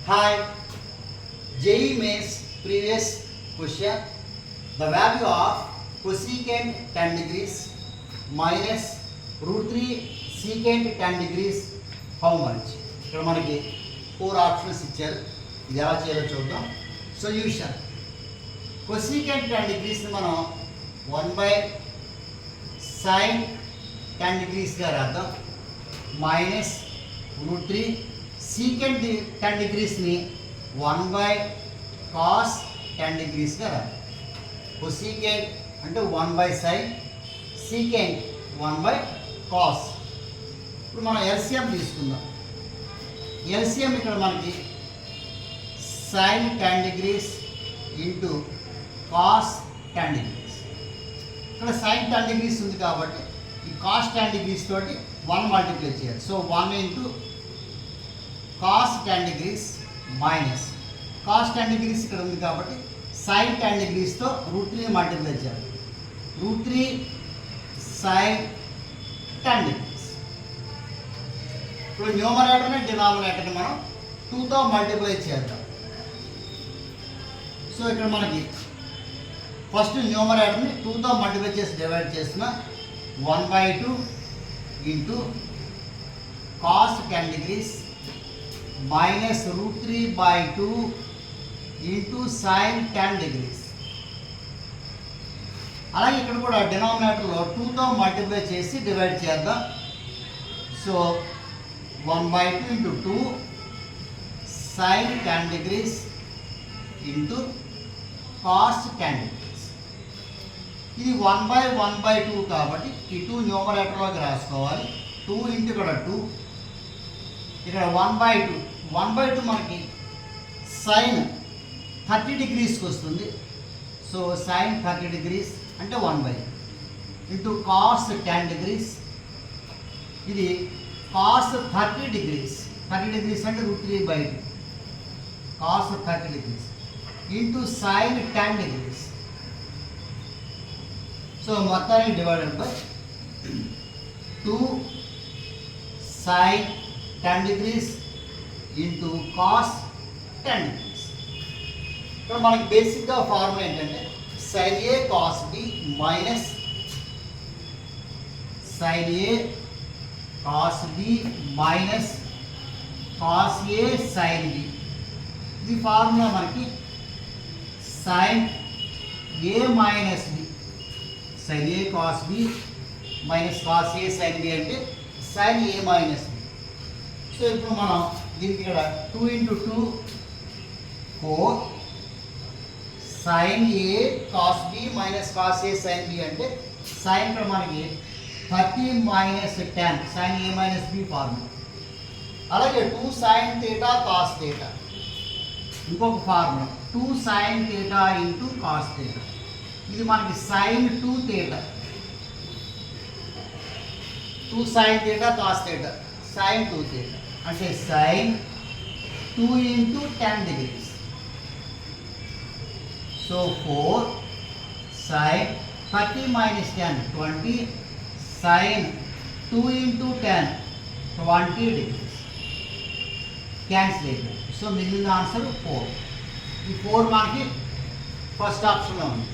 Hi, JEE Mains previous question. The value of cosecant 10 degrees minus root 3 secant 10 degrees how much? ఇక్కడ మనకి 4 options ఇచ్చారు. ఇది ఎలా చేయాలో చూద్దాం. సొల్యూషన్ cosecant 10 degrees ని మనం 1/sin 10 degrees గా రాద్దాం మైనస్ రూట్ 3 secant 10 degrees ని 1/cos 10 degrees గా రాద్దాం. cosecant అంటే 1/sin, secant 1/cos. ఇప్పుడు మనం ఎల్సిఎం తీసుకుందాం. ఎల్సిఎం ఇక్కడ మనకి sin 10 degrees into cos 10 degrees. ఇక్కడ sin 10 degrees ఉంది కాబట్టి ఈ cos 10 degrees తోటి 1 మల్టిప్లై చేయాలి. So 1 into cos 10 degrees minus cos 10 degrees ఇక్కడ ఉంది కాబట్టి sin 10 degrees తో రూట్ 3 మల్టిప్లై చేయాలి. Root 3 sin 10 degrees. ఇప్పుడు న్యూమరేటర్ని డినామినేటర్ని మనం 2తో మల్టిప్లై చేద్దాం. సో ఇక్కడ మనకి ఫస్ట్ న్యూమరేటర్ని 2తో మల్టిప్లై చేసి డివైడ్ చేసిన 1/2 into cos 10 degrees minus root 3/2 into sin 10 degrees. అలాగే ఇక్కడ కూడా డినామినేటర్లో 2తో మల్టిప్లై చేసి డివైడ్ చేద్దాం. So 1/2 into 2 sin 10 degrees into cos 10 degrees. ఇది 1/1/2 కాబట్టి ఈ 2 న్యూమరేటర్లోకి రాసుకోవాలి. 2 ఇంటూ ఇక్కడ 2 ఇక్కడ 1/2 మనకి sin 30 degreesకి వస్తుంది. సో sin 30 degrees అంటే 1/2 ఇంటూ cos 10 degrees. ఇది cos 30 degrees. 30 degrees అంటే root 3/2 cos 30 degrees into sin 10 degrees. So మొత్తానికి divided by 2 sin 10 degrees into cos 10 degrees. ఇక్కడ మనకి బేసిక్గా ఫార్ములా ఏంటంటే sin A cos B minus sin A cos B minus cos A sin B. ఇది formula మనకి sin A minus B. sin A cos B minus cos A sin B అంటే sin A minus B. So ఇప్పుడు మనం దీనికి ఇక్కడ 2 into 2 4 sin A cos B minus cos A sin B అంటే sin ఇక్కడ మనకి 30 minus 10 sin A minus B formula. అలాగే 2 sin theta cos theta ఇంకొక formula 2 sin theta into cos theta. ఇది మనకి sin 2 theta 2 sin theta cos theta sin 2 theta అంటే sin 2 into 10 degrees. So 4 sin 30 minus 10 20 sin 2 into 10 20 degrees. Cancel అయిపోయింది. So మిగిలిన answer 4. ఈ 4 మనకి first ఆప్షన్లో ఉంది.